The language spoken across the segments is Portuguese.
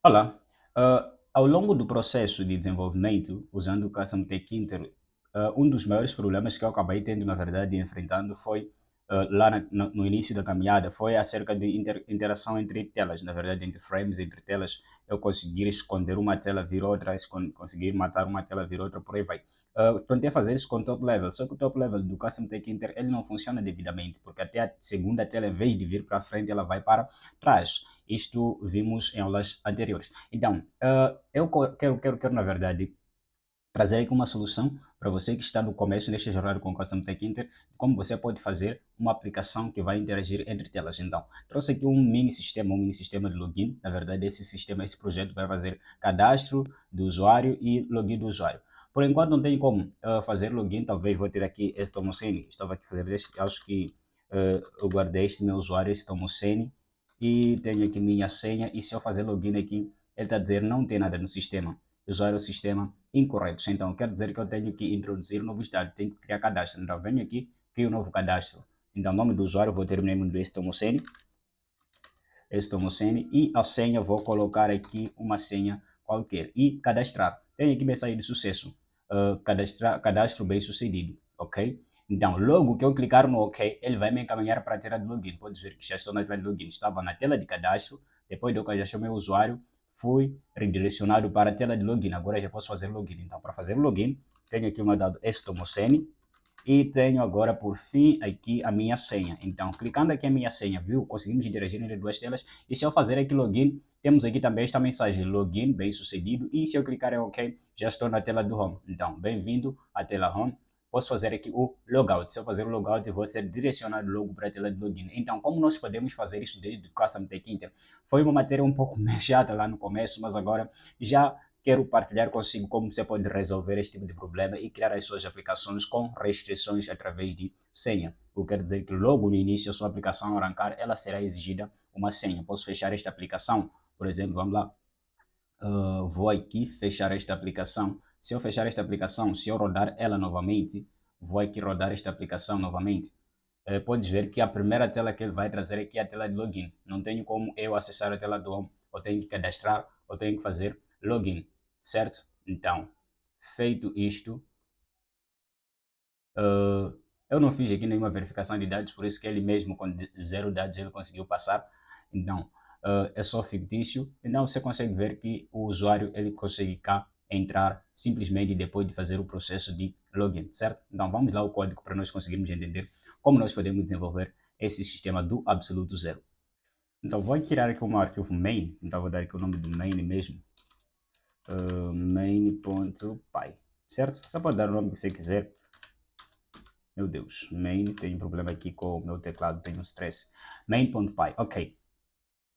Olá, ao longo do processo de desenvolvimento, usando o Custom Tech Inter, um dos maiores problemas que eu acabei tendo, na verdade, enfrentando foi, lá no início da caminhada, foi acerca de interação entre telas, na verdade, entre frames, entre telas, eu conseguir esconder uma tela, vir outra, conseguir matar uma tela, vir outra, por aí vai. Tentei fazer isso com o top level, só que o top level do Custom Tech Inter, ele não funciona devidamente, porque até a segunda tela, em vez de vir para frente, ela vai para trás. Isto vimos em aulas anteriores. Então, eu quero, na verdade, trazer aqui uma solução para você que está no começo desta jornada com o Custom Tech Inter, como você pode fazer uma aplicação que vai interagir entre telas. Então, trouxe aqui um mini sistema de login. Na verdade, esse projeto vai fazer cadastro do usuário e login do usuário. Por enquanto, não tem como fazer login. Talvez vou ter aqui este Tomocene. Estava aqui a fazer este, acho que eu guardei este meu usuário, este Tomocene, e tenho aqui minha senha. E se eu fazer login aqui, ele está a dizer não tem nada no sistema, usar o sistema incorretos. Então, quer dizer que eu tenho que introduzir novos dados, tenho que criar cadastro. Então, venho aqui, crio um novo cadastro. Então, nome do usuário, vou ter o nome do Estomocene, e a senha, vou colocar aqui uma senha qualquer e cadastrar. Tenho aqui mensagem de sucesso, cadastro bem sucedido, ok? Então, logo que eu clicar no OK, ele vai me encaminhar para a tela de login. Pode ver que já estou na tela de login. Estava na tela de cadastro, depois de eu cadastrar meu usuário, fui redirecionado para a tela de login. Agora já posso fazer login. Então, para fazer login, tenho aqui o meu dado Estomocene e tenho agora, por fim, aqui a minha senha. Então, clicando aqui a minha senha, viu? Conseguimos interagir entre duas telas. E se eu fazer aqui login, temos aqui também esta mensagem, login bem sucedido. E se eu clicar em OK, já estou na tela do Home. Então, bem-vindo à tela Home. Posso fazer aqui o logout. Se eu fazer o logout, vou ser direcionado logo para a tela de login. Então, como nós podemos fazer isso desde o Custom Tech Inter? Foi uma matéria um pouco mais chata lá no começo, mas agora já quero partilhar consigo como você pode resolver este tipo de problema e criar as suas aplicações com restrições através de senha. O que quer dizer que logo no início a sua aplicação arrancar, ela será exigida uma senha. Posso fechar esta aplicação, por exemplo, vamos lá, vou aqui fechar esta aplicação. Se eu fechar esta aplicação, se eu rodar ela novamente, vou aqui rodar esta aplicação novamente. Podes ver que a primeira tela que ele vai trazer aqui é a tela de login. Não tenho como eu acessar a tela do Home, ou tenho que cadastrar, ou tenho que fazer login, certo? Então, feito isto, eu não fiz aqui nenhuma verificação de dados, por isso que ele mesmo com zero dados ele conseguiu passar. Então, é só fictício. Então, você consegue ver que o usuário ele consegue cá entrar simplesmente depois de fazer o processo de login, certo? Então, vamos lá o código para nós conseguirmos entender como nós podemos desenvolver esse sistema do absoluto zero. Então, vou criar aqui um arquivo main. Então, vou dar aqui o nome do main mesmo, main.py, certo? Você pode dar o nome que você quiser. Meu Deus, main, tem um problema aqui com o meu teclado, tem um stress. Main.py, ok.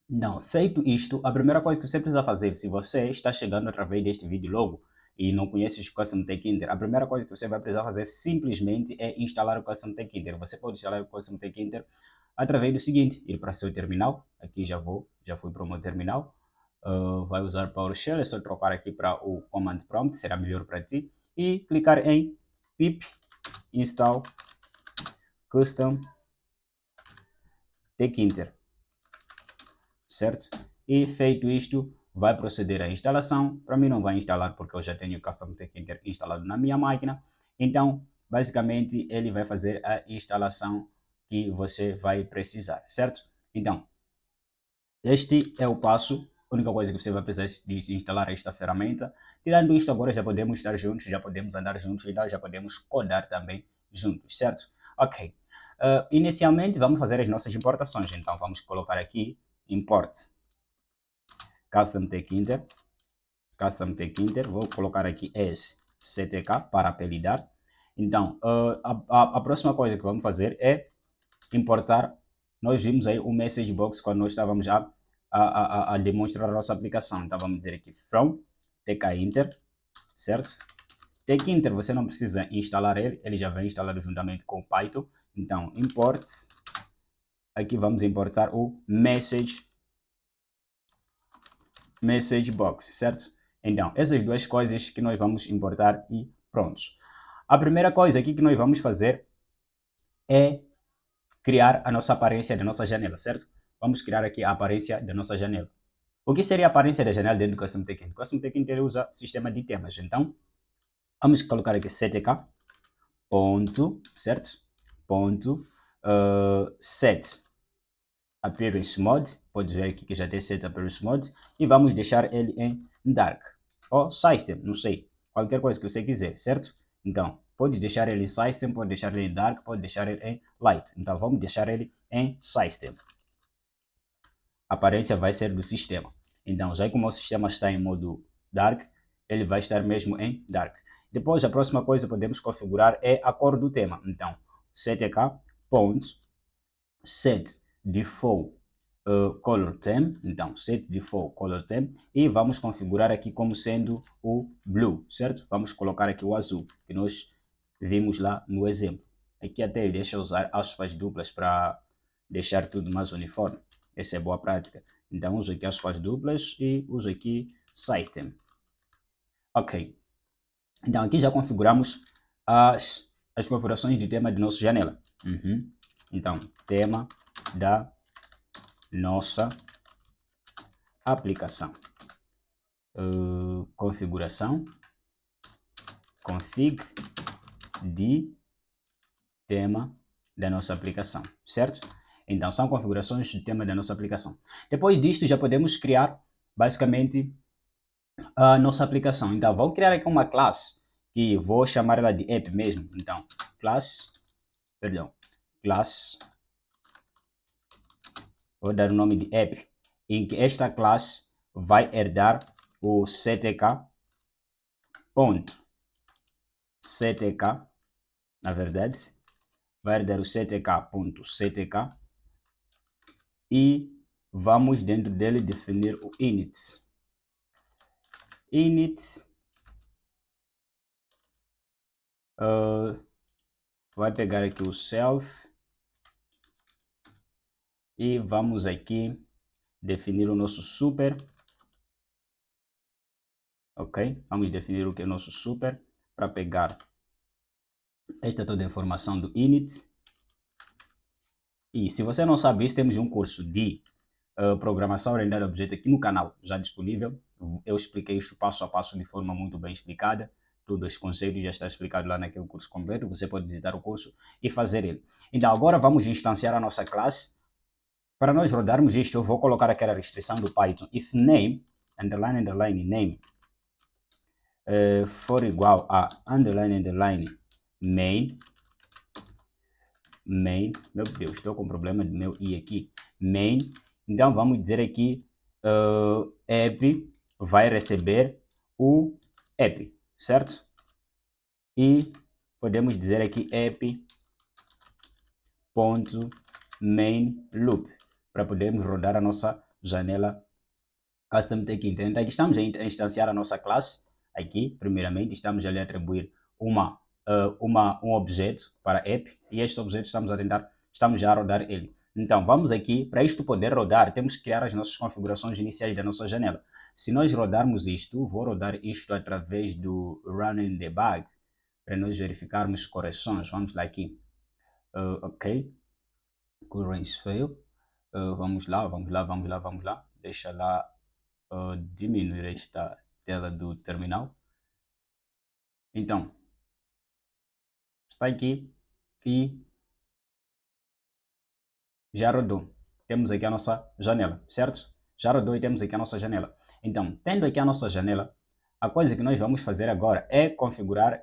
Não, feito isto, a primeira coisa que você precisa fazer, se você está chegando através deste vídeo logo e não conhece o Custom Tech Inter, a primeira coisa que você vai precisar fazer simplesmente é instalar o Custom Tech Inter. Você pode instalar o Custom Tech Inter através do seguinte, ir para seu terminal, aqui já fui para o meu terminal, vai usar PowerShell, é só trocar aqui para o Command Prompt, será melhor para ti, e clicar em pip install Custom Tech Inter, certo? E feito isto, vai proceder à instalação. Para mim não vai instalar porque eu já tenho o Custom Tech Inter instalado na minha máquina. Então, basicamente, ele vai fazer a instalação que você vai precisar, certo? Então, este é o passo. A única coisa que você vai precisar de instalar esta ferramenta. Tirando isto, agora já podemos estar juntos, já podemos andar juntos e já podemos codar também juntos, certo? Ok. Inicialmente, vamos fazer as nossas importações. Então, vamos colocar aqui import Custom Tech Inter. Custom Tech Inter. Vou colocar aqui as CTK para apelidar. Então, a próxima coisa que vamos fazer é importar. Nós vimos aí o message box quando nós estávamos a demonstrar a nossa aplicação. Então vamos dizer aqui from TK Inter, certo? TK Inter você não precisa instalar ele, ele já vem instalado juntamente com o Python. Então imports, aqui vamos importar o message box, certo? Então essas duas coisas que nós vamos importar e prontos. A primeira coisa aqui que nós vamos fazer é criar a nossa aparência da nossa janela, certo? Vamos criar aqui a aparência da nossa janela. O que seria a aparência da janela dentro do Custom Taking? Custom Taking ele usa sistema de temas. Então, vamos colocar aqui ctk, ponto, certo? Ponto, set appearance mode. Pode ver aqui que já tem set appearance mode. E vamos deixar ele em dark. Ou system, não sei. Qualquer coisa que você quiser, certo? Então, pode deixar ele em system, pode deixar ele em dark, pode deixar ele em light. Então, vamos deixar ele em system. A aparência vai ser do sistema. Então, já que o meu sistema está em modo dark, ele vai estar mesmo em dark. Depois, a próxima coisa que podemos configurar é a cor do tema. Então, set default color theme. Então, set default color theme. E vamos configurar aqui como sendo o blue, certo? Vamos colocar aqui o azul, que nós vimos lá no exemplo. Aqui até deixa usar aspas duplas para deixar tudo mais uniforme. Essa é boa prática. Então, uso aqui aspas duplas e uso aqui system. Ok. Então, aqui já configuramos as configurações de tema de nossa janela. Então, tema da nossa aplicação. Configuração. Config de tema da nossa aplicação, certo? Então, são configurações de tema da nossa aplicação. Depois disto, já podemos criar, basicamente, a nossa aplicação. Então, vou criar aqui uma classe, que vou chamar ela de app mesmo. Então, classe, vou dar o nome de app, em que esta classe vai herdar o ctk, na verdade, vai herdar o ctk.ctk e vamos dentro dele definir o init. Vai pegar aqui o self e vamos aqui definir o nosso super. Ok? Vamos definir o que é o nosso super para pegar esta toda a informação do init. E se você não sabe isso, temos um curso de programação orientada a objeto aqui no canal, já disponível. Eu expliquei isto passo a passo de forma muito bem explicada. Todos os conceitos já está explicado lá naquele curso completo. Você pode visitar o curso e fazer ele. Então agora vamos instanciar a nossa classe. Para nós rodarmos isto, eu vou colocar aquela restrição do Python. If name, underline name, for igual a underline main, meu Deus, estou com um problema do meu i aqui, main. Então vamos dizer aqui, app vai receber o app, certo? E podemos dizer aqui app.main loop, para podermos rodar a nossa janela Custom Taking. Então aqui estamos a instanciar a nossa classe. Aqui, primeiramente, estamos ali a atribuir um objeto para app e este objeto estamos já a rodar ele. Então vamos aqui, para isto poder rodar, temos que criar as nossas configurações iniciais da nossa janela. Se nós rodarmos isto, vou rodar isto através do running debug, para nós verificarmos correções. Vamos lá aqui. Ok. Current fail. Vamos lá. Deixa lá diminuir esta tela do terminal. Então, está aqui e já rodou. Temos aqui a nossa janela, certo? Já rodou e temos aqui a nossa janela. Então, tendo aqui a nossa janela, a coisa que nós vamos fazer agora é configurar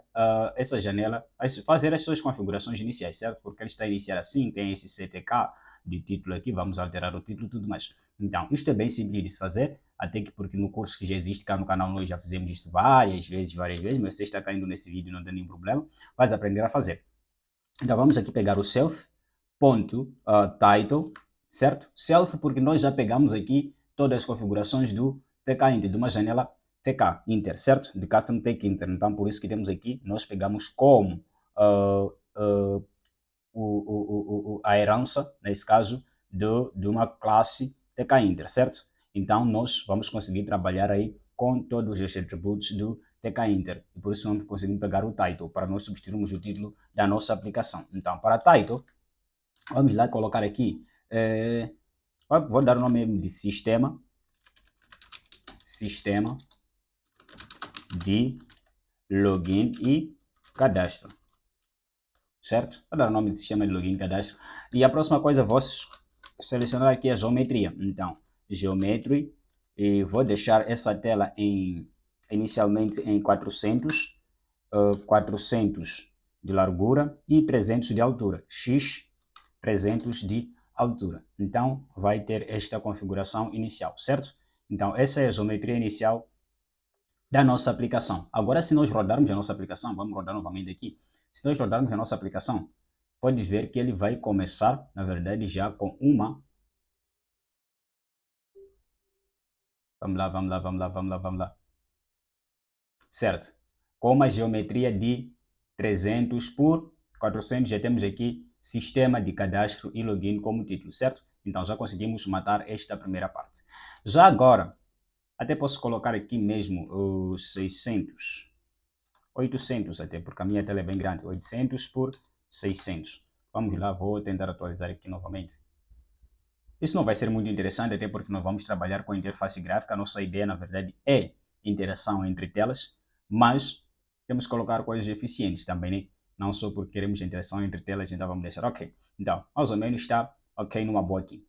essa janela, fazer as suas configurações iniciais, certo? Porque ele está a iniciar assim, tem esse CTK de título aqui, vamos alterar o título e tudo mais. Então, isto é bem simples de se fazer, até que porque no curso que já existe cá no canal nós já fizemos isto várias vezes, mas você está caindo nesse vídeo, não tem nenhum problema, vais aprender a fazer. Então, vamos aqui pegar o self.title, certo? Self porque nós já pegamos aqui todas as configurações do TK-Inter, de uma janela TK-Inter, certo? De Custom Take-Inter. Então, por isso que temos aqui, nós pegamos como a herança, nesse caso, de uma classe TK-Inter, certo? Então, nós vamos conseguir trabalhar aí com todos os atributos do TK-Inter. E por isso não conseguimos pegar o title, para nós substituirmos o título da nossa aplicação. Então, para title, vamos lá colocar aqui, vou dar o nome de sistema, sistema de login e cadastro, certo? Vou dar o nome de sistema de login e cadastro. E a próxima coisa, vou selecionar aqui a geometria. Então, geometry, e vou deixar essa tela inicialmente em 400, 400 de largura e 300 de altura, x 300 de altura. Então, vai ter esta configuração inicial, certo? Então, essa é a geometria inicial da nossa aplicação. Agora, se nós rodarmos a nossa aplicação, vamos rodar novamente aqui. Se nós rodarmos a nossa aplicação, pode ver que ele vai começar, na verdade, já com uma... Vamos lá. Certo. Com uma geometria de 300 por 400, já temos aqui sistema de cadastro e login como título, certo? Então, já conseguimos matar esta primeira parte. Já agora, até posso colocar aqui mesmo os 600, 800 até, porque a minha tela é bem grande, 800 por 600. Vamos lá, vou tentar atualizar aqui novamente. Isso não vai ser muito interessante, até porque nós vamos trabalhar com interface gráfica. A nossa ideia, na verdade, é interação entre telas, mas temos que colocar coisas eficientes também, né? Não só porque queremos interação entre telas, então vamos deixar ok. Então, mais ou menos está ok numa boa aqui.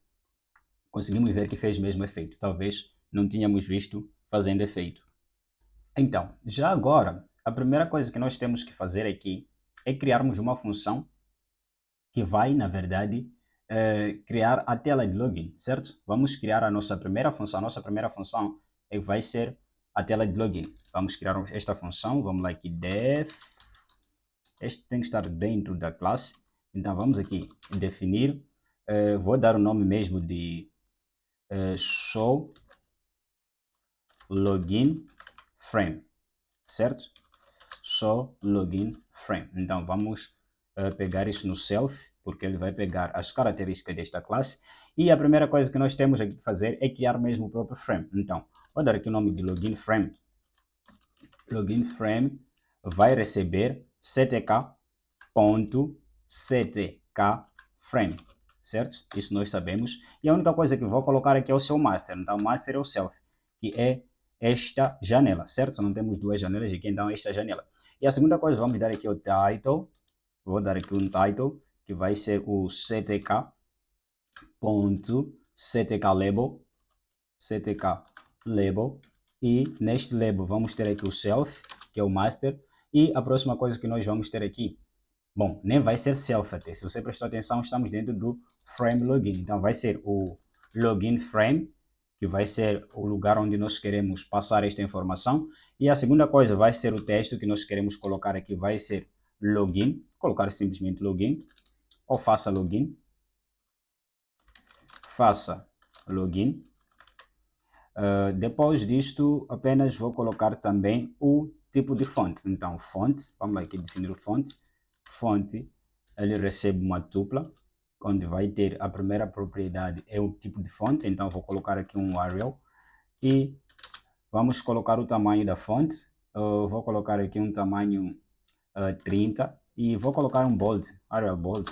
Conseguimos ver que fez mesmo efeito. Talvez não tínhamos visto fazendo efeito. Então, já agora, a primeira coisa que nós temos que fazer aqui é criarmos uma função que vai, na verdade, criar a tela de login, certo? Vamos criar a nossa primeira função. A nossa primeira função vai ser a tela de login. Vamos criar esta função. Vamos lá aqui, def. Este tem que estar dentro da classe. Então, vamos aqui definir. Vou dar o nome mesmo de show login frame, certo? Show login frame. Então, vamos pegar isso no self, porque ele vai pegar as características desta classe. E a primeira coisa que nós temos aqui que fazer é criar mesmo o próprio frame. Então, vou dar aqui o nome de login frame. Login frame vai receber ctk.ctk frame, certo? Isso nós sabemos. E a única coisa que vou colocar aqui é o seu master. Então, master é o self, que é esta janela, certo? Não temos duas janelas aqui, então esta janela. E a segunda coisa, vamos dar aqui o title. Vou dar aqui um title, que vai ser o ctk.ctk label, e neste label vamos ter aqui o self, que é o master, e a próxima coisa que nós vamos ter aqui, bom, nem vai ser self até, se você prestou atenção, estamos dentro do frame login, então vai ser o login frame, que vai ser o lugar onde nós queremos passar esta informação, e a segunda coisa vai ser o texto que nós queremos colocar aqui, vai ser login, colocar simplesmente login, ou faça login, depois disto, apenas vou colocar também o tipo de fonte. Então, fonte, vamos lá aqui definir o fonte. Fonte, ele recebe uma tupla, onde vai ter a primeira propriedade é o tipo de fonte. Então, vou colocar aqui um Arial. E vamos colocar o tamanho da fonte. Vou colocar aqui um tamanho 30. E vou colocar um bold, Arial bold.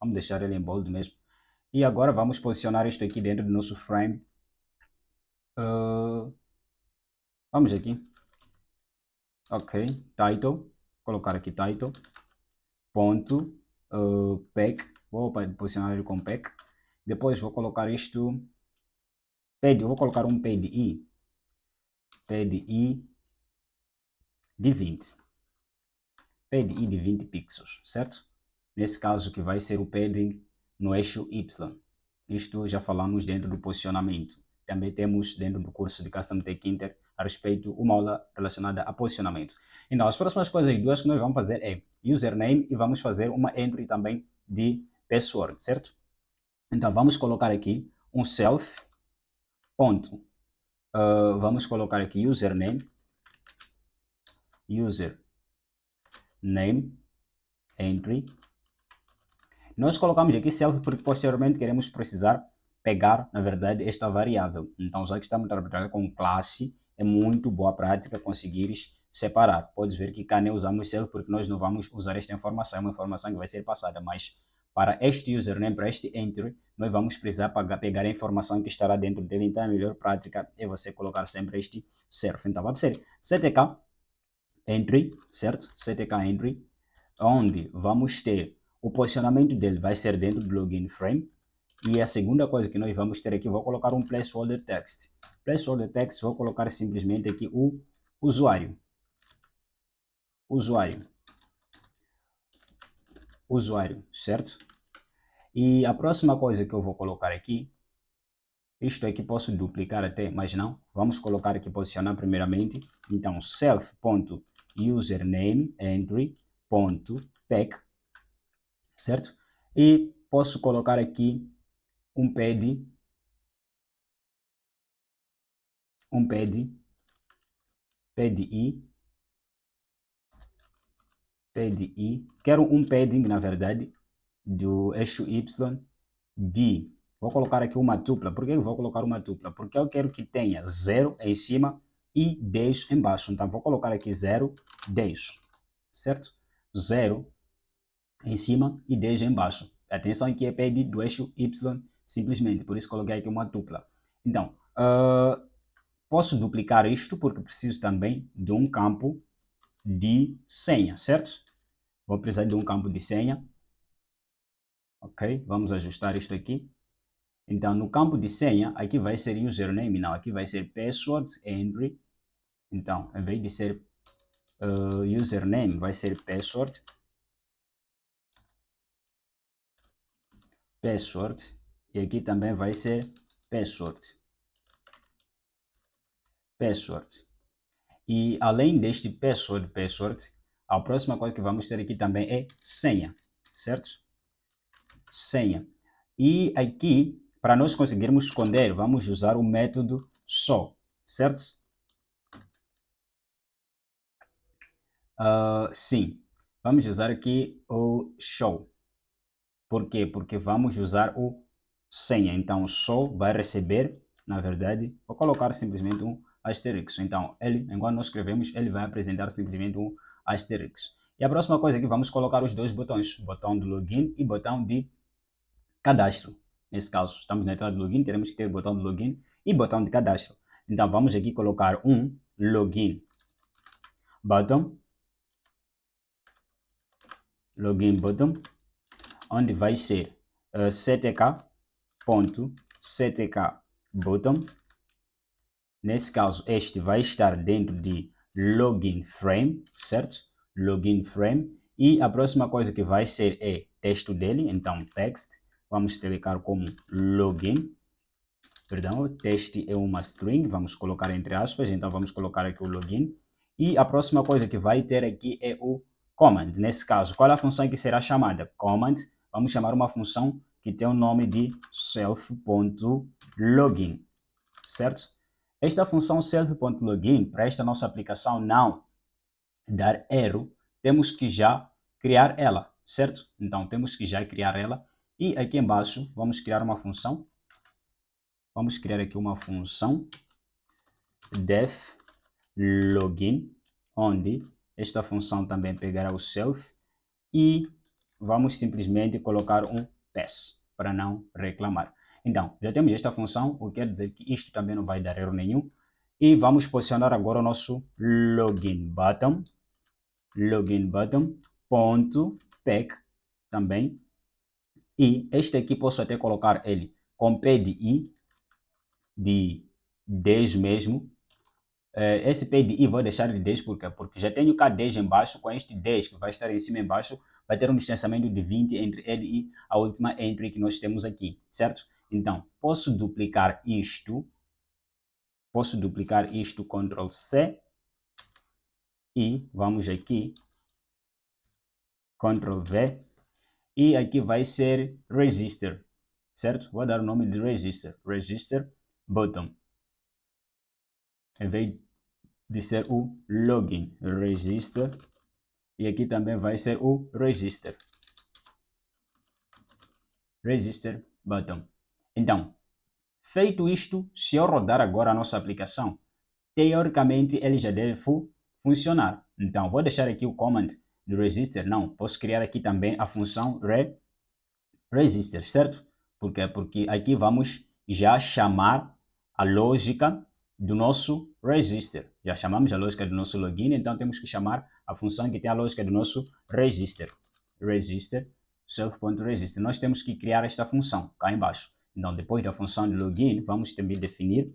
Vamos deixar ele em bold mesmo. E agora vamos posicionar isto aqui dentro do nosso frame. Vamos aqui. Ok, title. Colocar aqui title. Ponto. Pack. Vou posicionar ele com pack. Depois vou colocar isto. Pad. Vou colocar um PDI. PDI de 20. PDI de 20 pixels, certo? Nesse caso que vai ser o padding no eixo Y. Isto já falamos dentro do posicionamento. Também temos dentro do curso de Custom Tech Inter a respeito uma aula relacionada a posicionamento. Então, as próximas coisas duas que nós vamos fazer é username e vamos fazer uma entry também de password, certo? Então, vamos colocar aqui um self, ponto. Vamos colocar aqui username, entry. Nós colocamos aqui self porque posteriormente queremos precisar pegar, na verdade, esta variável. Então, já que estamos trabalhando com classe, é muito boa prática conseguires separar. Podes ver que cá nem usamos self porque nós não vamos usar esta informação, é uma informação que vai ser passada, mas para este username, para este entry, nós vamos precisar pegar a informação que estará dentro dele. Então, a melhor prática é você colocar sempre este self. Então, vamos ser ctk entry, certo? ctk entry, onde vamos ter o posicionamento dele vai ser dentro do login frame. E a segunda coisa que nós vamos ter aqui, vou colocar um placeholder text. Placeholder text, vou colocar simplesmente aqui o usuário. Usuário, certo? E a próxima coisa que eu vou colocar aqui, isto aqui posso duplicar até, mas não. Vamos colocar aqui, posicionar primeiramente. Então, self.username entry.pack, certo? E posso colocar aqui um pad PDI, quero um padding, na verdade, do eixo Y de, vou colocar aqui uma dupla. Por que eu vou colocar uma dupla? Porque eu quero que tenha 0 em cima e 10 embaixo. Então, vou colocar aqui 0, 10, certo? 0 em cima e 10 embaixo. Atenção que é pad do eixo Y simplesmente, por isso coloquei aqui uma dupla. Então, posso duplicar isto porque preciso também de um campo de senha, certo? Vou precisar de um campo de senha. Ok, vamos ajustar isto aqui. Então, no campo de senha, aqui vai ser username, não, aqui vai ser password entry. Então, em vez de ser username, vai ser password. E aqui também vai ser password. E além deste password, a próxima coisa que vamos ter aqui também é senha, certo? Senha. E aqui, para nós conseguirmos esconder, vamos usar o método show, certo? Sim, vamos usar aqui o show. Por quê? Porque vamos usar o senha. Então, o show vai receber, na verdade, vou colocar simplesmente um asterisco. Então, ele, enquanto nós escrevemos, ele vai apresentar simplesmente um asterisco. E a próxima coisa aqui, vamos colocar os dois botões, botão de login e botão de cadastro. Nesse caso, estamos na entrada do login, teremos que ter botão de login e botão de cadastro. Então, vamos aqui colocar um login button, onde vai ser ctk.ctk.bottom. Nesse caso, este vai estar dentro de login frame, certo? Login frame. E a próxima coisa que vai ser é texto dele, então text. Vamos colocar como login. Perdão, text é uma string, vamos colocar entre aspas, então vamos colocar aqui o login. E a próxima coisa que vai ter aqui é o command. Nesse caso, qual é a função que será chamada? Command. Vamos chamar uma função que tem o nome de self.login, certo? Esta função self.login, para esta nossa aplicação não dar erro, temos que já criar ela, certo? Então, temos que já criar ela. E aqui embaixo, vamos criar uma função. Vamos criar aqui uma função def login, onde esta função também pegará o self e vamos simplesmente colocar um pass para não reclamar. Então, já temos esta função, o que quer dizer que isto também não vai dar erro nenhum. E vamos posicionar agora o nosso login button ponto pack também. E este aqui posso até colocar ele com PDI de 10 mesmo. Esse PDI vou deixar de 10 porque já tenho cá 10 embaixo, com este 10 que vai estar em cima e embaixo, vai ter um distanciamento de 20 entre ele e a última entry que nós temos aqui, certo? Então, posso duplicar isto, Ctrl C, e vamos aqui, Ctrl V, e aqui vai ser register, certo? Vou dar o nome de register button, em vez de ser o login, register, e aqui também vai ser o register button. Então, feito isto, se eu rodar agora a nossa aplicação, teoricamente ele já deve funcionar. Então, vou deixar aqui o command do register. Não, posso criar aqui também a função register, certo? Por quê? Porque aqui vamos já chamar a lógica do nosso register. Já chamamos a lógica do nosso login, então temos que chamar a função que tem a lógica do nosso register. Register, self.register. Nós temos que criar esta função cá embaixo. Então, depois da função de login, vamos também definir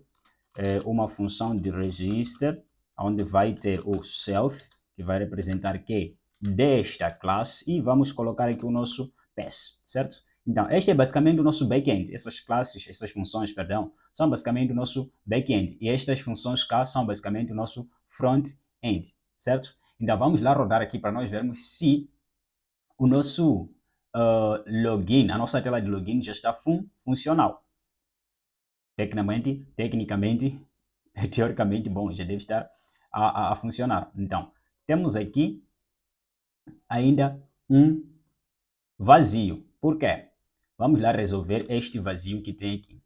uma função de register, onde vai ter o self, que vai representar que desta classe, e vamos colocar aqui o nosso pass, certo? Então, este é basicamente o nosso backend. Essas classes, essas funções, perdão, são basicamente o nosso backend. E estas funções cá são basicamente o nosso front-end, certo? Então, vamos lá rodar aqui para nós vermos se o nosso login, a nossa tela de login já está funcional. Tecnicamente, teoricamente, bom, já deve estar a funcionar. Então, temos aqui ainda um vazio. Por quê? Vamos lá resolver este vazio que tem aqui.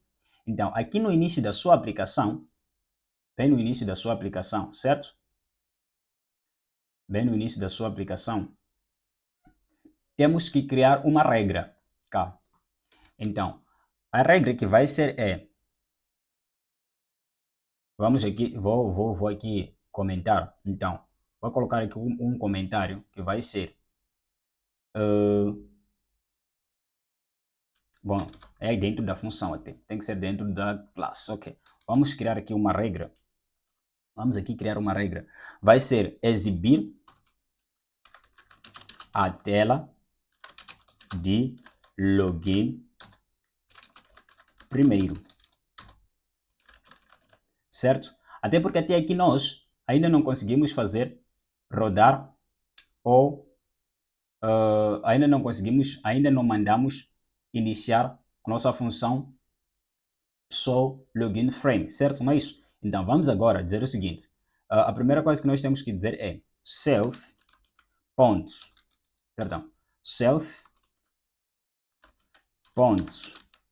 Então, aqui no início da sua aplicação, bem no início da sua aplicação, certo? Bem no início da sua aplicação, temos que criar uma regra cá. Então, a regra que vai ser vamos aqui, vou aqui comentar. Então, vou colocar aqui um comentário que vai ser bom, é dentro da função até. Tem que ser dentro da classe. Ok. Vamos criar aqui uma regra. Vamos aqui criar uma regra. Vai ser exibir a tela de login primeiro. Certo? Até porque até aqui nós ainda não conseguimos fazer rodar ou ainda não mandamos iniciar a nossa função só login frame, certo? Não é isso? Então vamos agora dizer o seguinte: a primeira coisa que nós temos que dizer é self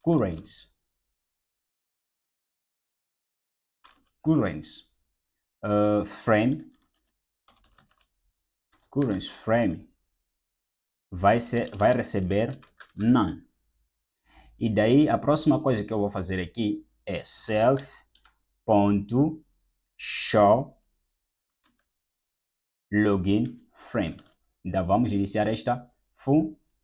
current frame vai receber none. E daí a próxima coisa que eu vou fazer aqui é self.show login frame. Então vamos iniciar esta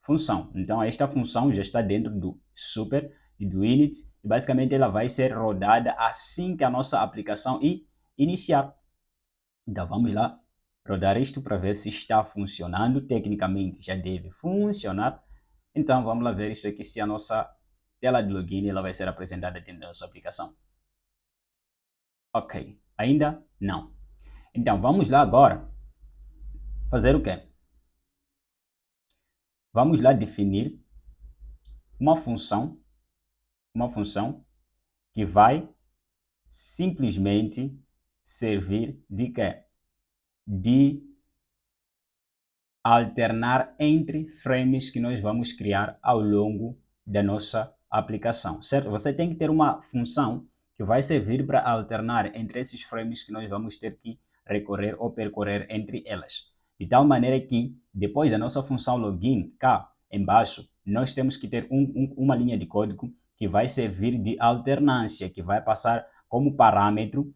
função. Então esta função já está dentro do super e do init e basicamente ela vai ser rodada assim que a nossa aplicação iniciar. Então vamos lá rodar isto para ver se está funcionando. Tecnicamente já deve funcionar. Então vamos lá ver isso aqui, se a nossa tela de login ela vai ser apresentada dentro da nossa aplicação. Ok, ainda não. Então vamos lá agora fazer o quê? Vamos lá definir uma função que vai simplesmente servir de quê? De alternar entre frames que nós vamos criar ao longo da nossa aplicação, certo? Você tem que ter uma função que vai servir para alternar entre esses frames que nós vamos ter que recorrer ou percorrer entre elas. De tal maneira que, depois da nossa função login, cá embaixo, nós temos que ter uma linha de código que vai servir de alternância, que vai passar como parâmetro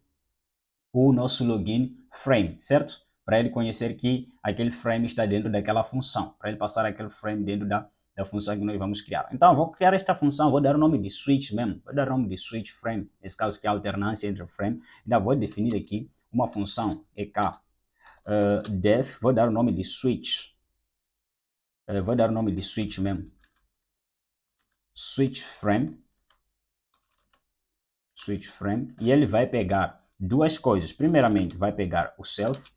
o nosso login frame, certo? Para ele conhecer que aquele frame está dentro daquela função, para ele passar aquele frame dentro da função que nós vamos criar. Então, vou criar esta função, vou dar o nome de switch mesmo, vou dar o nome de switch frame, nesse caso que é a alternância entre o frame. Ainda vou definir aqui uma função ek def, vou dar o nome de switch, vou dar o nome de switch mesmo, switch frame, e ele vai pegar duas coisas. Primeiramente, vai pegar o self,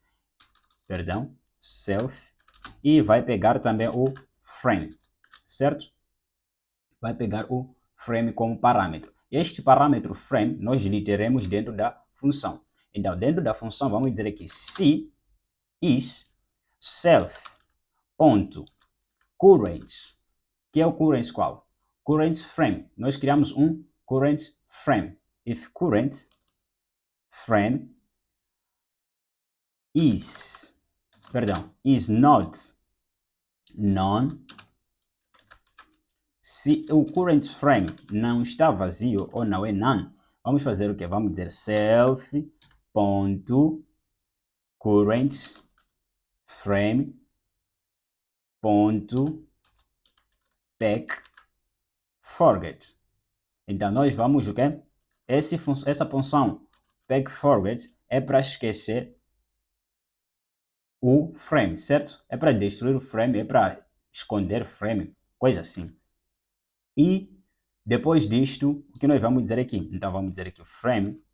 e vai pegar também o frame, certo? Vai pegar o frame como parâmetro. Este parâmetro frame nós lhe teremos dentro da função. Então, dentro da função, vamos dizer aqui se is self.current, que é o current qual? Current frame. Nós criamos um current frame. If current frame is not known, Se o current frame não está vazio ou não é none, vamos fazer o quê? Vamos dizer self.current frame pack forget. Então nós vamos o quê? Essa função pack forget é para esquecer o frame, certo? É para destruir o frame, é para esconder o frame, coisa assim. E depois disto, o que nós vamos dizer aqui? Então vamos dizer aqui frame.pack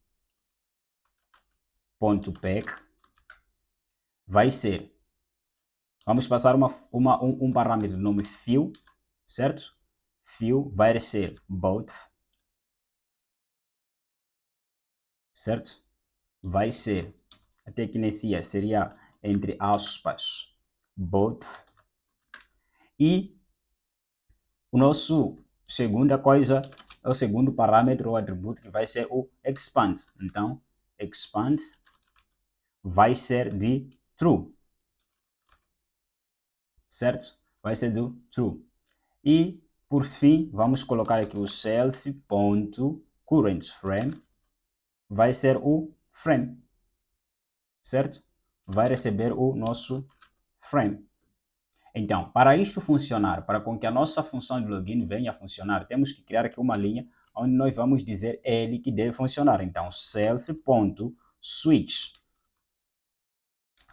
vai ser, vamos passar um parâmetro de nome fill, certo? Fill vai ser both, certo? Vai ser, até que inicia, seria entre aspas, both. E o nosso segunda coisa, é o segundo parâmetro ou atributo que vai ser o expand. Então, expand vai ser de true, certo? Vai ser do true. E, por fim, vamos colocar aqui o self.currentFrame vai ser o frame, certo? Vai receber o nosso frame. Então, para isto funcionar, para com que a nossa função de login venha a funcionar, temos que criar aqui uma linha onde nós vamos dizer ele que deve funcionar. Então, self.switch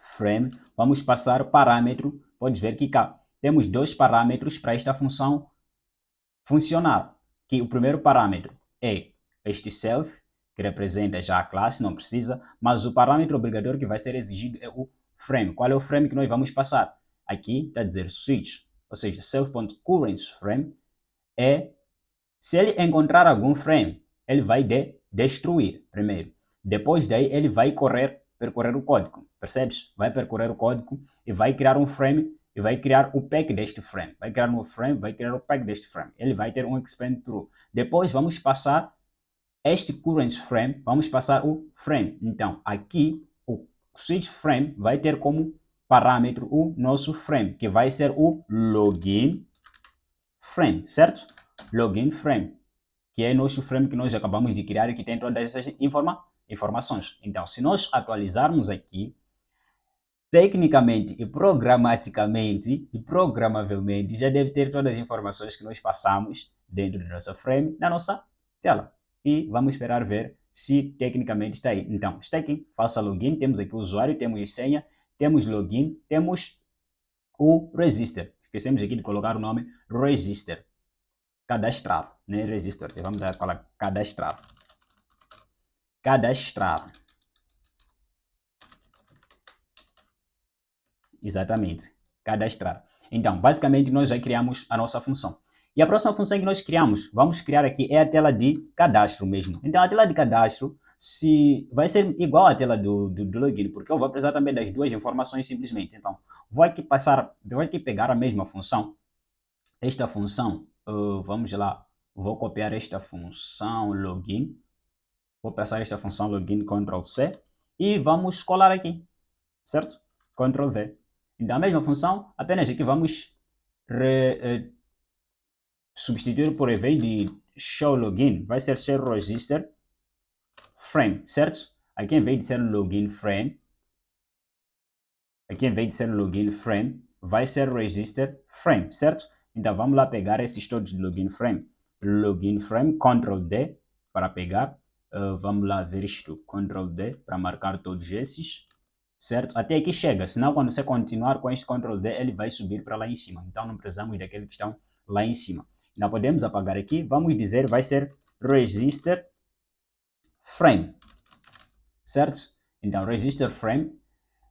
frame, vamos passar parâmetro, pode ver que cá temos dois parâmetros para esta função funcionar. Que o primeiro parâmetro é este self, que representa já a classe, não precisa, mas o parâmetro obrigatório que vai ser exigido é o frame. Qual é o frame que nós vamos passar? Aqui está a dizer switch, ou seja, self.currentFrame é, se ele encontrar algum frame, ele vai destruir primeiro. Depois daí ele vai percorrer o código, percebes? Vai percorrer o código e vai criar um frame e vai criar o pack deste frame. Vai criar um frame, vai criar o pack deste frame. Ele vai ter um expand true. Depois vamos passar este current frame, vamos passar o frame. Então, aqui o switch frame vai ter como parâmetro o nosso frame, que vai ser o login frame, certo? Login frame, que é o nosso frame que nós acabamos de criar e que tem todas essas informações. Então, se nós atualizarmos aqui, tecnicamente e programaticamente e programavelmente já deve ter todas as informações que nós passamos dentro do nosso frame na nossa tela. E vamos esperar ver se tecnicamente está aí. Então, está aqui, faça login, temos aqui o usuário, temos senha, temos login, temos o register. Esquecemos aqui de colocar o nome register. Cadastrar, né? Register, vamos dar para cadastrar. Cadastrar. Exatamente, cadastrar. Então, basicamente, nós já criamos a nossa função. E a próxima função que nós criamos, vamos criar aqui, é a tela de cadastro mesmo. Então, a tela de cadastro vai ser igual à tela do login, porque eu vou precisar também das duas informações simplesmente. Então, vou aqui pegar a mesma função. Esta função, vamos lá, vou copiar esta função login. Vou passar esta função login, Ctrl C, e vamos colar aqui, certo? Ctrl V. Então, a mesma função, apenas aqui vamos substituir por evento de show login, vai ser show register frame, certo? Aqui em vez de ser login frame, vai ser register frame, certo? Então, vamos lá pegar esses todos de login frame, Ctrl D para pegar, vamos lá ver isto, Ctrl D para marcar todos esses, certo? Até aqui chega, senão quando você continuar com este Ctrl D, ele vai subir para lá em cima. Então não precisamos daqueles que estão lá em cima. Não podemos apagar aqui, vamos dizer, vai ser register frame, certo? Então register frame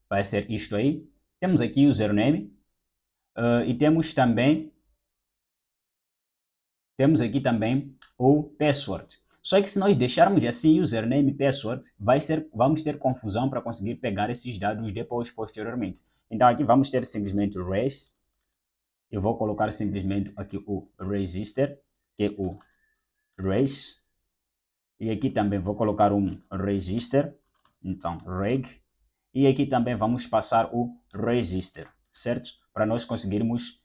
vai ser isto aí. Temos aqui o username e temos aqui também o password. Só que se nós deixarmos assim username e password, vamos ter confusão para conseguir pegar esses dados depois, posteriormente. Então aqui vamos ter simplesmente o res. Eu vou colocar simplesmente aqui o register, que é o res. E aqui também vou colocar um register, então reg. E aqui também vamos passar o register, certo? Para nós conseguirmos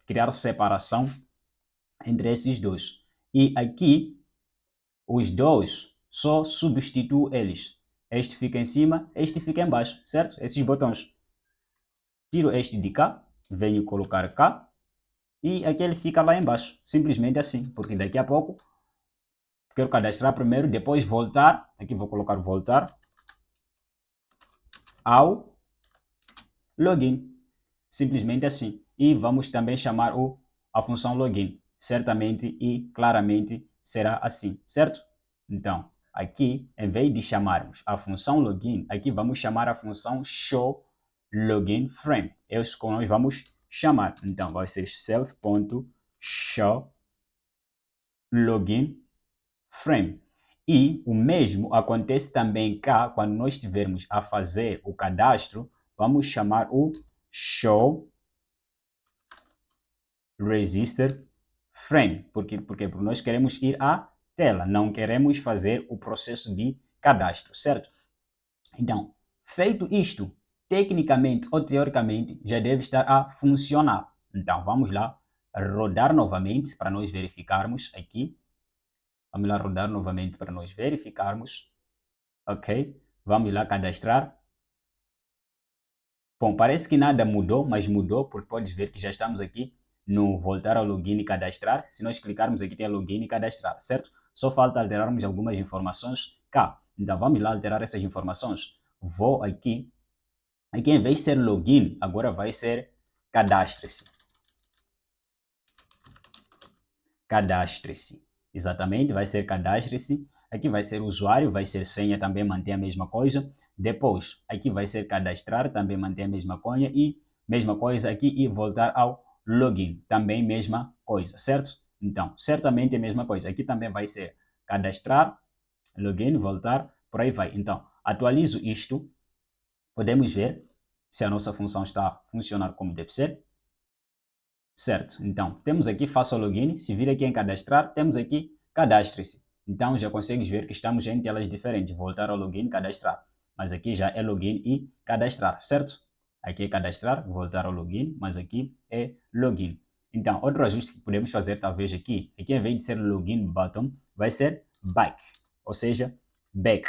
criar separação entre esses dois. E aqui, os dois, só substituo eles. Este fica em cima, este fica em baixo, certo? Esses botões. Tiro este de cá, venho colocar cá e aquele fica lá embaixo. Simplesmente assim, porque daqui a pouco quero cadastrar primeiro, depois voltar. Aqui vou colocar voltar ao login. Simplesmente assim. E vamos também chamar a função login. Certamente e claramente será assim, certo? Então, aqui, em vez de chamarmos a função login, aqui vamos chamar a função show login frame. É isso que nós vamos chamar. Então, vai ser self.show login frame. E o mesmo acontece também cá, quando nós estivermos a fazer o cadastro, vamos chamar o show register frame. Porque nós queremos ir à tela, não queremos fazer o processo de cadastro, certo? Então, feito isto, tecnicamente ou teoricamente já deve estar a funcionar. Então, vamos lá rodar novamente para nós verificarmos aqui. Vamos lá rodar novamente para nós verificarmos. Ok? Vamos lá cadastrar. Bom, parece que nada mudou, mas mudou porque podes ver que já estamos aqui no voltar ao login e cadastrar. Se nós clicarmos aqui tem login e cadastrar, certo? Só falta alterarmos algumas informações cá. Então vamos lá alterar essas informações. Vou aqui. Aqui em vez de ser login, agora vai ser cadastre-se. Cadastre-se. Exatamente, vai ser cadastre-se. Aqui vai ser usuário, vai ser senha, também mantém a mesma coisa. Depois, aqui vai ser cadastrar, também mantém a mesma coisa. E mesma coisa aqui e voltar ao login, também mesma coisa, certo? Então, certamente a mesma coisa. Aqui também vai ser cadastrar, login, voltar, por aí vai. Então, atualizo isto. Podemos ver se a nossa função está a funcionar como deve ser. Certo, então temos aqui faça o login, se vir aqui em cadastrar, temos aqui cadastre-se. Então já consegues ver que estamos em telas diferentes, voltar ao login, cadastrar. Mas aqui já é login e cadastrar, certo? Aqui é cadastrar, voltar ao login, mas aqui é login. Então, outro ajuste que podemos fazer talvez aqui em vez de ser login button, vai ser back, ou seja, back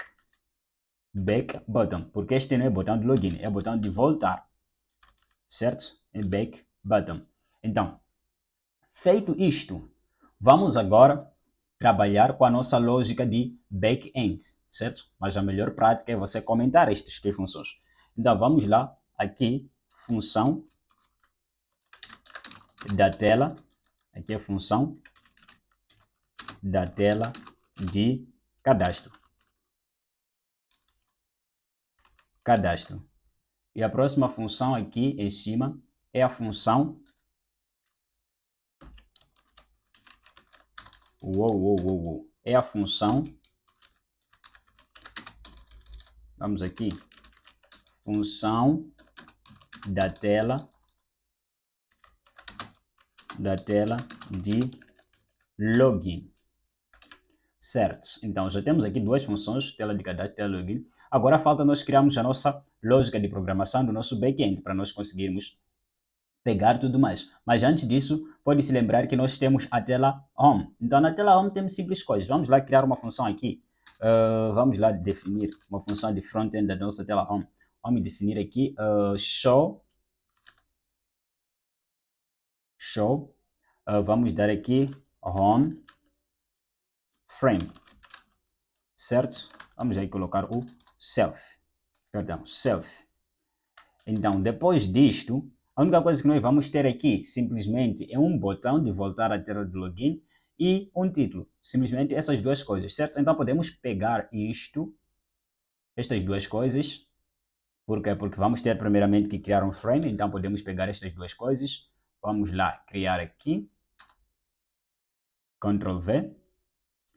button, porque este não é botão de login, é botão de voltar, certo? É back button. Então, feito isto, vamos agora trabalhar com a nossa lógica de back-end, certo? Mas a melhor prática é você comentar estas três funções. Então vamos lá, aqui, função da tela, aqui é função da tela de cadastro. Cadastro. E a próxima função aqui em cima é a função é a função, vamos aqui, função da tela de login. Certo, então já temos aqui duas funções, tela de cadastro e tela de login. Agora falta nós criarmos a nossa lógica de programação do nosso back-end para nós conseguirmos pegar tudo mais. Mas antes disso, pode se lembrar que nós temos a tela home. Então na tela home temos simples coisas. Vamos lá criar uma função aqui. Vamos lá definir uma função de front-end da nossa tela home. Vamos definir aqui show. Vamos dar aqui home frame, certo? Vamos aí colocar o self. Então, depois disto, a única coisa que nós vamos ter aqui simplesmente é um botão de voltar à tela de login e um título. Simplesmente essas duas coisas, certo? Então podemos pegar estas duas coisas. Por quê? Porque vamos ter primeiramente que criar um frame, então podemos pegar estas duas coisas. Vamos lá criar aqui. Ctrl V.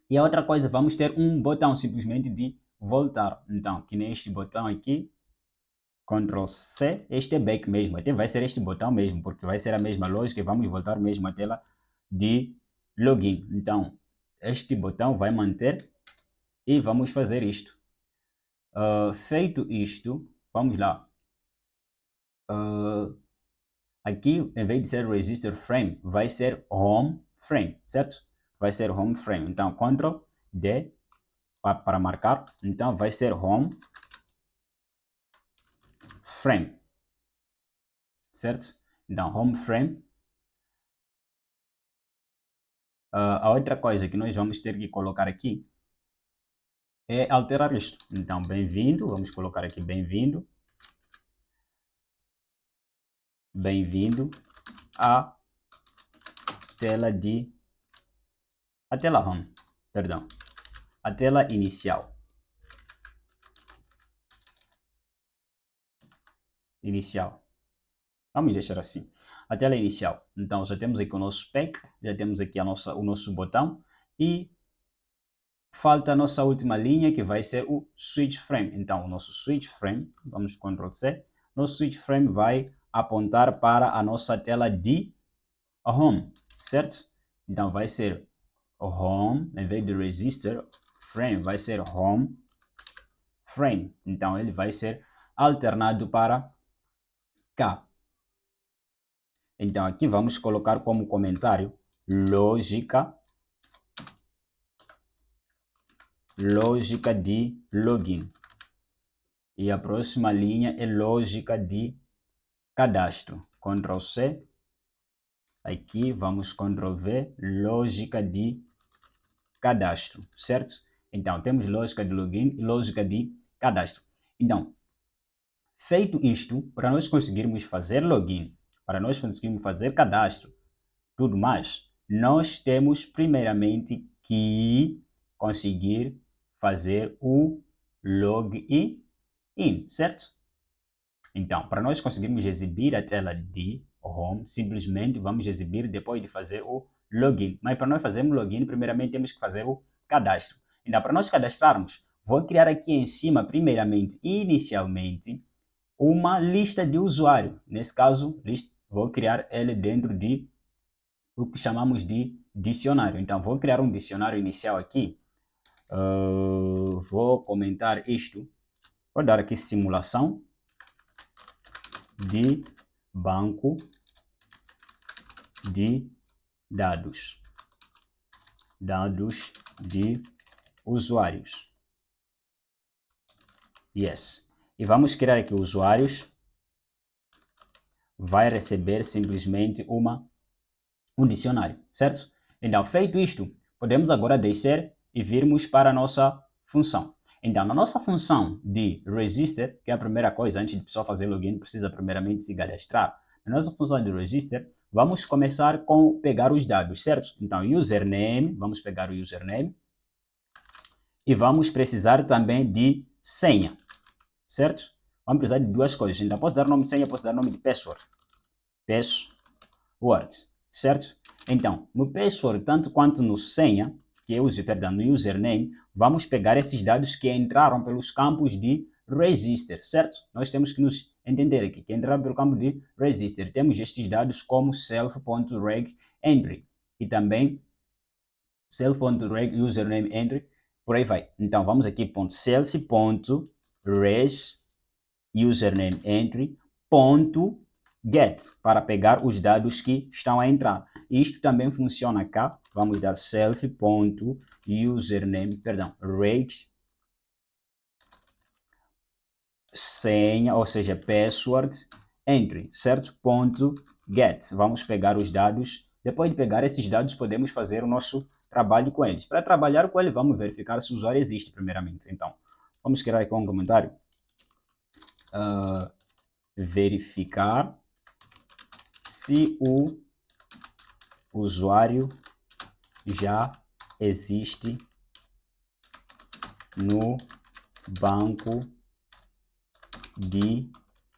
E a outra coisa, vamos ter um botão simplesmente de voltar. Então, que nem este botão aqui, Ctrl C, este é back mesmo, até vai ser este botão mesmo, porque vai ser a mesma lógica e vamos voltar mesmo à tela de login. Então, este botão vai manter e vamos fazer isto. Feito isto, vamos lá. Aqui, em vez de ser register frame, vai ser home frame, certo? Vai ser home frame. Então, Ctrl D para marcar. Então, vai ser home frame, certo? Então, home frame. A outra coisa que nós vamos ter que colocar aqui é alterar isto. Então, bem-vindo, vamos colocar aqui bem-vindo. Bem-vindo à tela home, perdão, a tela inicial. Vamos deixar assim. A tela inicial. Então, já temos aqui o nosso spec, já temos aqui o nosso botão e falta a nossa última linha que vai ser o switch frame. Então, o nosso switch frame, vamos Ctrl C, nosso switch frame vai apontar para a nossa tela de home, certo? Então, vai ser home, em vez de register frame, vai ser home frame. Então, ele vai ser alternado para cá. Então, aqui vamos colocar como comentário lógica de login. E a próxima linha é lógica de cadastro. Ctrl C. Aqui vamos Ctrl V, lógica de cadastro, certo? Então, temos lógica de login e lógica de cadastro. Então, feito isto, para nós conseguirmos fazer login, para nós conseguirmos fazer cadastro, tudo mais, nós temos primeiramente que conseguir fazer o login, certo? Então, para nós conseguirmos exibir a tela de home, simplesmente vamos exibir depois de fazer o login. Mas para nós fazermos login, primeiramente temos que fazer o cadastro. Então, para nós cadastrarmos, vou criar aqui em cima, primeiramente, inicialmente, uma lista de usuário. Nesse caso, vou criar ele dentro de o que chamamos de dicionário. Então, vou criar um dicionário inicial aqui. Vou comentar isto. Vou dar aqui simulação de banco de dados de usuários. Yes. E vamos criar aqui usuários. Vai receber simplesmente um dicionário, certo? Então, feito isto, podemos agora descer e virmos para a nossa função. Então, na nossa função de register, que é a primeira coisa, antes de pessoa fazer login, precisa primeiramente se cadastrar. Na nossa função de register, vamos começar com pegar os dados, certo? Então, username, vamos pegar o username. E vamos precisar também de senha, certo? Vamos precisar de duas coisas. Então, posso dar nome de senha, posso dar nome de password. Password, certo? Então, no password, tanto quanto no senha, que eu uso, perdão, no username, vamos pegar esses dados que entraram pelos campos de register, certo? Nós temos que nos entender aqui, que entraram pelo campo de register. Temos estes dados como self.reg entry e também self.reg username entry, por aí vai. Então, vamos aqui, .self.res username entry, .get, para pegar os dados que estão a entrar. Isto também funciona cá. Vamos dar self.username, perdão, reg senha, ou seja, password entry, certo? .get. Vamos pegar os dados. Depois de pegar esses dados, podemos fazer o nosso trabalho com eles. Para trabalhar com ele, vamos verificar se o usuário existe primeiramente. Então, vamos criar aqui um comentário. Verificar se o usuário já existe no banco de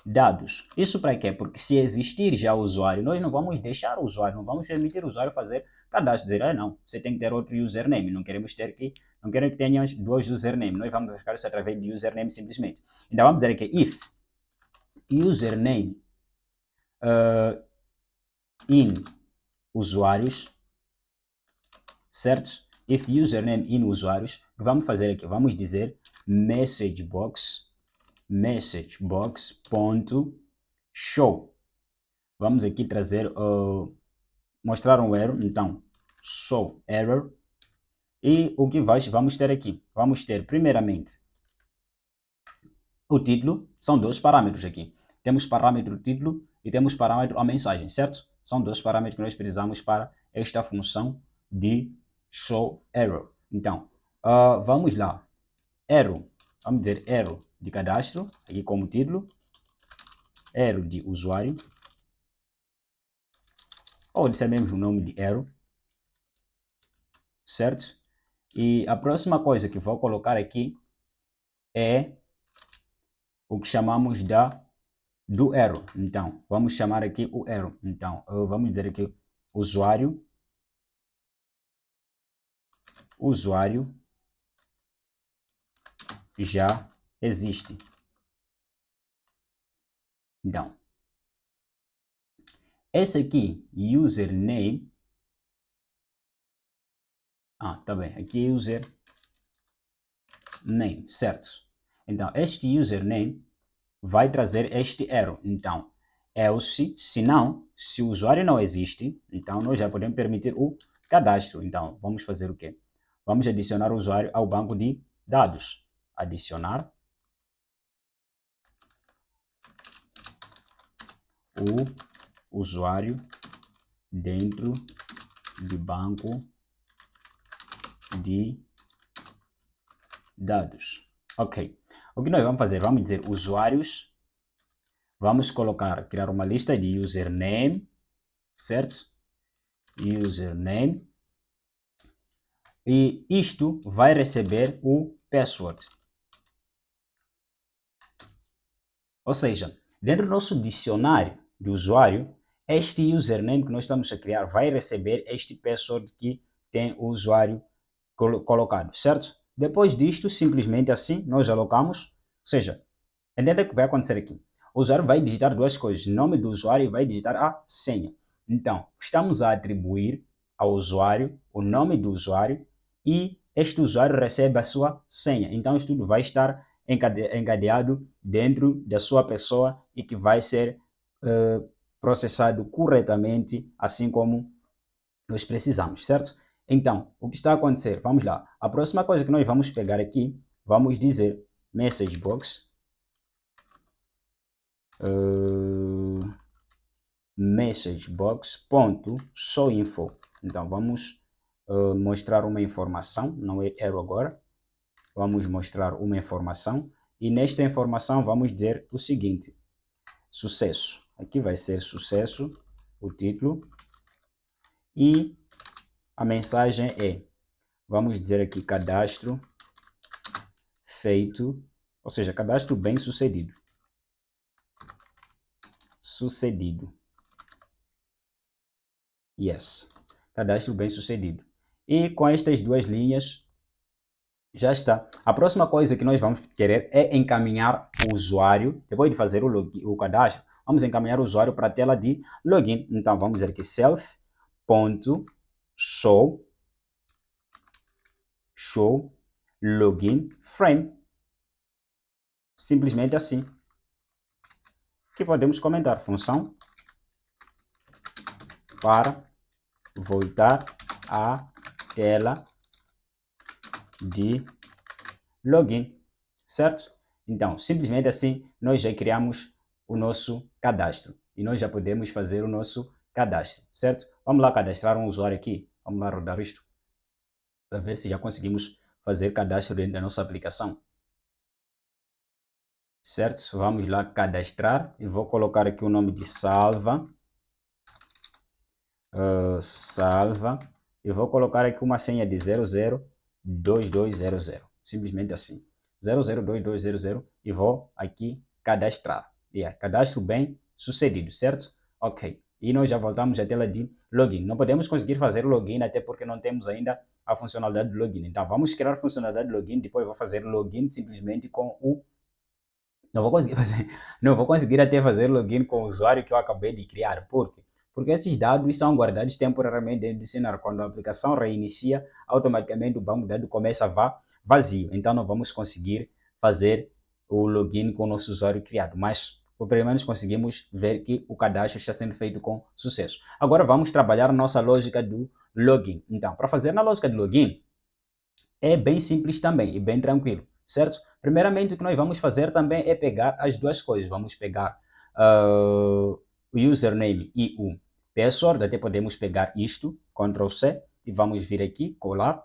dados. Isso para quê? Porque se existir já o usuário, nós não vamos deixar o usuário, não vamos permitir o usuário fazer cadastro, dizer, não, você tem que ter outro username, não queremos que tenha dois usernames, nós vamos verificar isso através de username simplesmente. Então vamos dizer aqui, if username in usuários, certo? If username in usuários, o que vamos fazer aqui? Vamos dizer messagebox.show. Vamos aqui trazer, mostrar um erro, então, show error. E o que vamos ter aqui? Vamos ter, primeiramente, o título. São dois parâmetros aqui. Temos parâmetro título e temos parâmetro a mensagem, certo? São dois parâmetros que nós precisamos para esta função de show error. Então, vamos lá. Error, vamos dizer error de cadastro, aqui como título. Error de usuário. Ou dissermos o nome de error. Certo? E a próxima coisa que vou colocar aqui é o que chamamos do erro. Então, vamos chamar aqui o erro. Então, vamos dizer aqui usuário já existe. Então, esse aqui, username, tá bem, aqui é username, certo? Então, este username vai trazer este erro. Então, else, se o usuário não existe, então nós já podemos permitir o cadastro. Então, vamos fazer o quê? Vamos adicionar o usuário ao banco de dados. Adicionar o usuário dentro do banco de dados. Ok. O que nós vamos fazer? Vamos dizer usuários. Vamos criar uma lista de username, certo? Username. E isto vai receber o password. Ou seja, dentro do nosso dicionário de usuário, este username que nós estamos a criar vai receber este password que tem o usuário colocado, certo? Depois disto, simplesmente assim, nós alocamos, ou seja, entenda o que vai acontecer aqui. O usuário vai digitar duas coisas, nome do usuário e vai digitar a senha. Então, estamos a atribuir ao usuário o nome do usuário e este usuário recebe a sua senha. Então, isso tudo vai estar encadeado dentro da sua pessoa e que vai ser processado corretamente, assim como nós precisamos, certo? Então, o que está a acontecer? Vamos lá. A próxima coisa que nós vamos pegar aqui, vamos dizer message box. Message box.showInfo. Então, vamos mostrar uma informação, não é erro agora. Vamos mostrar uma informação e nesta informação vamos dizer o seguinte: sucesso. Aqui vai ser sucesso, o título, e a mensagem é, vamos dizer aqui, cadastro feito, ou seja, cadastro bem sucedido. Yes, cadastro bem sucedido. E com estas duas linhas, já está. A próxima coisa que nós vamos querer é encaminhar o usuário, depois de fazer o cadastro, vamos encaminhar o usuário para a tela de login. Então, vamos dizer aqui self.show login frame. Simplesmente assim. Que podemos comentar, função para voltar à tela de login, certo? Então, simplesmente assim, nós já criamos o nosso cadastro e nós já podemos fazer o nosso cadastro, certo? Vamos lá cadastrar um usuário aqui, vamos lá rodar isto, para ver se já conseguimos fazer cadastro dentro da nossa aplicação. Certo? Vamos lá cadastrar e vou colocar aqui o nome de Salva. Salva. E vou colocar aqui uma senha de 002200. Simplesmente assim. 002200 e vou aqui cadastrar. Cadastro bem sucedido, certo? Ok. E nós já voltamos à tela de login. Não podemos conseguir fazer login até porque não temos ainda a funcionalidade de login. Então vamos criar a funcionalidade de login, depois vou fazer login simplesmente com o não vou conseguir até fazer login com o usuário que eu acabei de criar. Por quê? Porque esses dados são guardados temporariamente dentro do cenário. Quando a aplicação reinicia, automaticamente o banco de dados começa a vazio. Então não vamos conseguir fazer o login com o nosso usuário criado. Mas ou pelo menos conseguimos ver que o cadastro está sendo feito com sucesso. Agora vamos trabalhar a nossa lógica do login. Então, para fazer na lógica do login, é bem simples também e bem tranquilo, certo? Primeiramente, o que nós vamos fazer também é pegar as duas coisas. Vamos pegar o username e o password, até podemos pegar isto, Ctrl C, e vamos vir aqui, colar.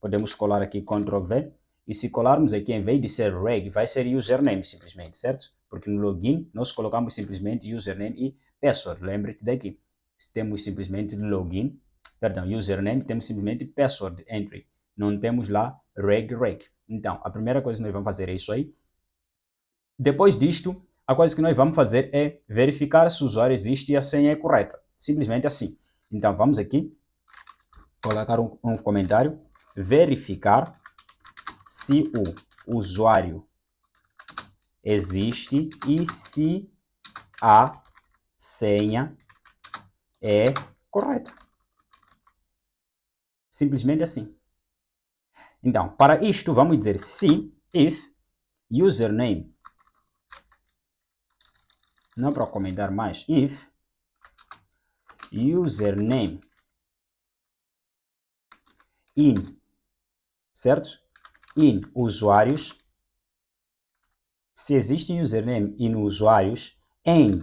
Podemos colar aqui Ctrl V, e se colarmos aqui, em vez de ser reg, vai ser username simplesmente, certo? Porque no login nós colocamos simplesmente username e password. Lembre-te daqui. Se temos simplesmente login, perdão, username, temos simplesmente password entry. Não temos lá reg. Então, a primeira coisa que nós vamos fazer é isso aí. Depois disto, a coisa que nós vamos fazer é verificar se o usuário existe e a senha é correta. Simplesmente assim. Então, vamos aqui, colocar um comentário, verificar se o usuário existe e se a senha é correta. Simplesmente assim. Então, para isto, vamos dizer se, if, username, não para comentar mais, if, username in, certo? In usuários, se existe username in usuários, and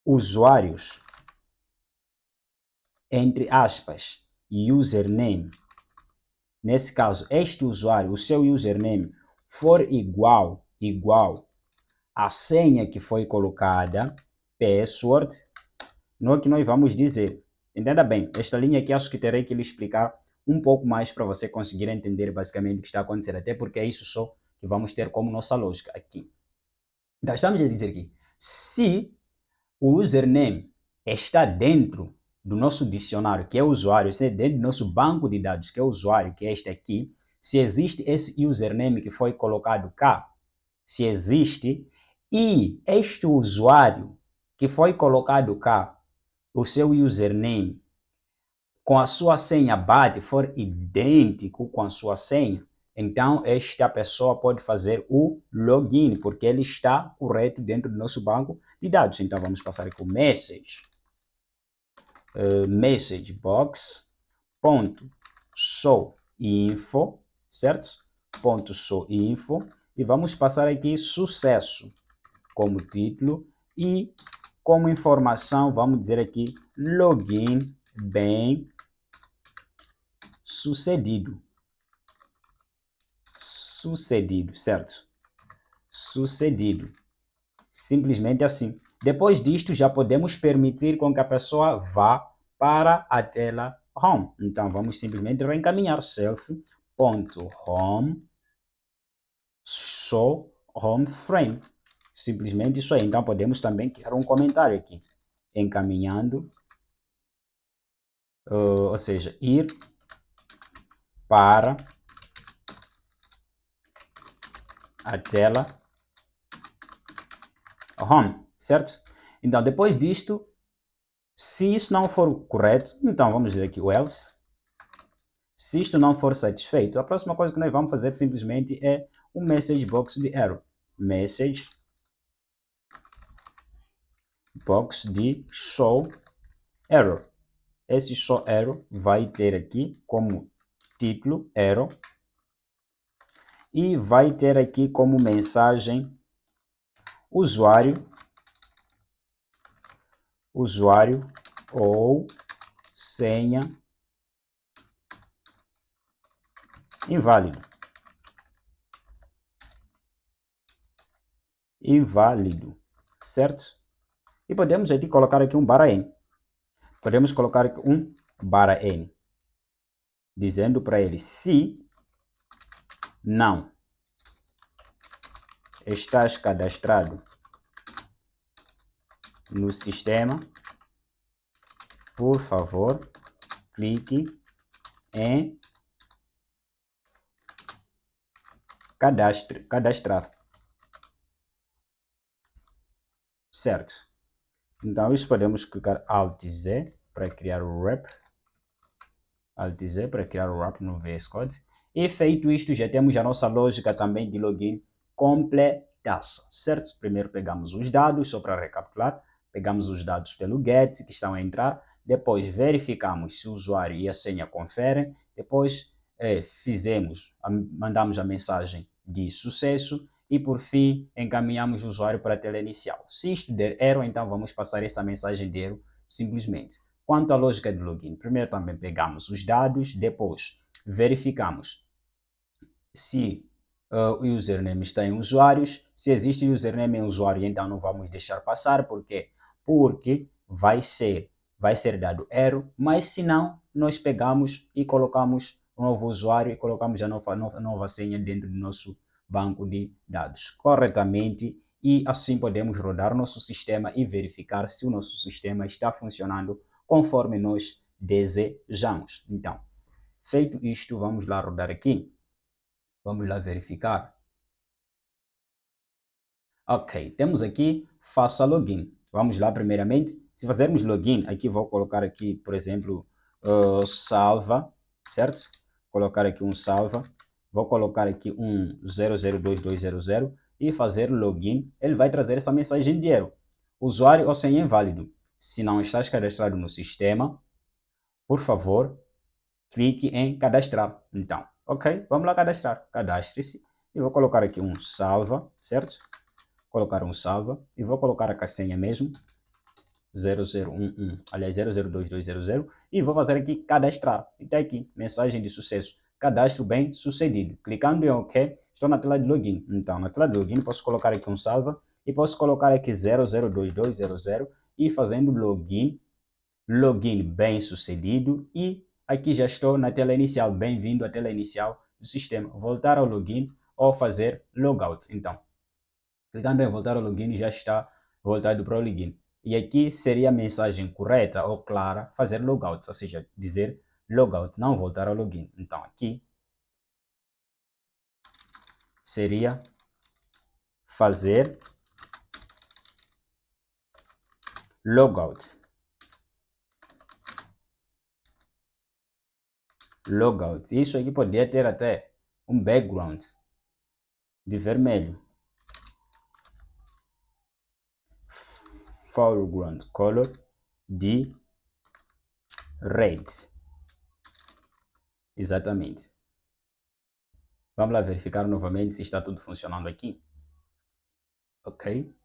usuários, entre aspas, username. Nesse caso, este usuário, o seu username, for igual à senha que foi colocada, password, no que nós vamos dizer. Entenda bem, esta linha aqui acho que terei que lhe explicar um pouco mais para você conseguir entender basicamente o que está acontecendo, até porque é isso só que vamos ter como nossa lógica aqui. Então, estamos a dizer aqui, se o username está dentro do nosso dicionário, que é usuário, se é dentro do nosso banco de dados, que é usuário, que é este aqui, se existe esse username que foi colocado cá, se existe, e este usuário que foi colocado cá, o seu username, com a sua senha bate, for idêntico com a sua senha, então esta pessoa pode fazer o login, porque ele está correto dentro do nosso banco de dados. Então vamos passar aqui o message, message box, ponto show info, certo? Ponto show info, e vamos passar aqui sucesso como título e como informação vamos dizer aqui login bem sucedido. Sucedido, certo? Sucedido. Simplesmente assim. Depois disto, já podemos permitir com que a pessoa vá para a tela home. Então, vamos simplesmente reencaminhar self.home show home frame. Simplesmente isso aí. Então, podemos também criar um comentário aqui. Encaminhando, ou seja, ir para a tela home, certo? Então, depois disto, se isso não for correto, então vamos dizer aqui o else. Se isto não for satisfeito, a próxima coisa que nós vamos fazer simplesmente é um message box de error. Message box de show error. Esse show error vai ter aqui como título error e vai ter aqui como mensagem usuário ou senha inválido. Inválido, certo? E podemos aqui colocar aqui um barra N. Podemos colocar aqui um barra N, dizendo para ele, se não estás cadastrado no sistema, por favor, clique em cadastrar. Certo? Então, isso podemos clicar Alt Z para criar o wrap. Alt Z para criar o wrap no VS Code. E feito isto, já temos a nossa lógica também de login completaça, certo? Primeiro pegamos os dados, só para recapitular, pegamos os dados pelo get que estão a entrar, depois verificamos se o usuário e a senha conferem, depois mandamos a mensagem de sucesso e por fim encaminhamos o usuário para a tela inicial. Se isto der erro, então vamos passar essa mensagem de erro simplesmente. Quanto à lógica de login, primeiro também pegamos os dados, depois verificamos se o username está em usuários. Se existe username em usuário, então não vamos deixar passar. Por quê? Porque vai ser dado erro, mas se não, nós pegamos e colocamos um novo usuário e colocamos a nova senha dentro do nosso banco de dados corretamente e assim podemos rodar nosso sistema e verificar se o nosso sistema está funcionando conforme nós desejamos. Então, feito isto, vamos lá rodar aqui. Vamos lá verificar. Ok, temos aqui faça login. Vamos lá primeiramente. Se fazermos login, aqui vou colocar aqui, por exemplo, salva, certo? Colocar aqui um salva. Vou colocar aqui um 002200 e fazer login. Ele vai trazer essa mensagem de erro. Usuário ou senha inválido. Se não estás cadastrado no sistema, por favor, clique em cadastrar. Então, ok, vamos lá cadastrar. Cadastre-se. Eu vou colocar aqui um salva, certo? Colocar um salva e vou colocar a senha mesmo. 0011, aliás 002200 e vou fazer aqui cadastrar. E está aqui, mensagem de sucesso. Cadastro bem sucedido. Clicando em OK, estou na tela de login. Então, na tela de login posso colocar aqui um salva e posso colocar aqui 002200 e fazendo login bem sucedido e aqui já estou na tela inicial. Bem-vindo à tela inicial do sistema. Voltar ao login ou fazer logout. Então, clicando em voltar ao login já está voltado para o login. E aqui seria a mensagem correta ou clara fazer logout, ou seja, dizer logout, não voltar ao login. Então aqui seria fazer logout. Logout. Isso aqui poderia ter até um background de vermelho. Foreground color de red. Exatamente. Vamos lá verificar novamente se está tudo funcionando aqui. Ok.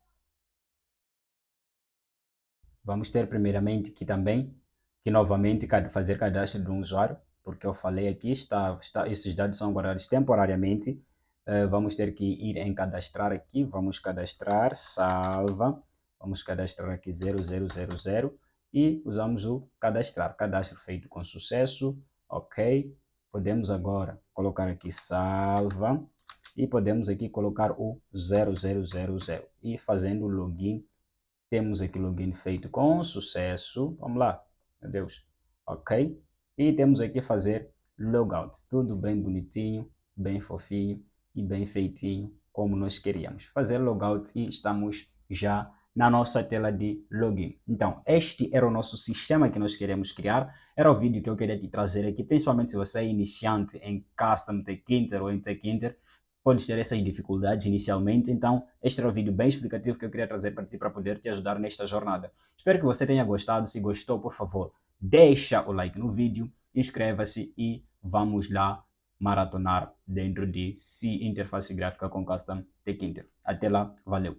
Vamos ter primeiramente que também, que novamente fazer cadastro de um usuário, porque eu falei aqui, esses dados são guardados temporariamente. Vamos ter que ir em cadastrar aqui, vamos cadastrar, salva, vamos cadastrar aqui 0000 e usamos o cadastrar, cadastro feito com sucesso, ok. Podemos agora colocar aqui salva e podemos aqui colocar o 0000 e fazendo login. Temos aqui login feito com sucesso. Vamos lá, meu Deus. Ok? E temos aqui fazer logout. Tudo bem bonitinho, bem fofinho e bem feitinho, como nós queríamos. Fazer logout e estamos já na nossa tela de login. Então, este era o nosso sistema que nós queremos criar. Era o vídeo que eu queria te trazer aqui, principalmente se você é iniciante em Custom Tkinter ou em Tkinter. Podes ter essas dificuldades inicialmente, então este era o vídeo bem explicativo que eu queria trazer para ti para poder te ajudar nesta jornada. Espero que você tenha gostado. Se gostou, por favor, deixa o like no vídeo, inscreva-se e vamos lá maratonar dentro de C Interface Gráfica com Custom Tkinter. Até lá, valeu!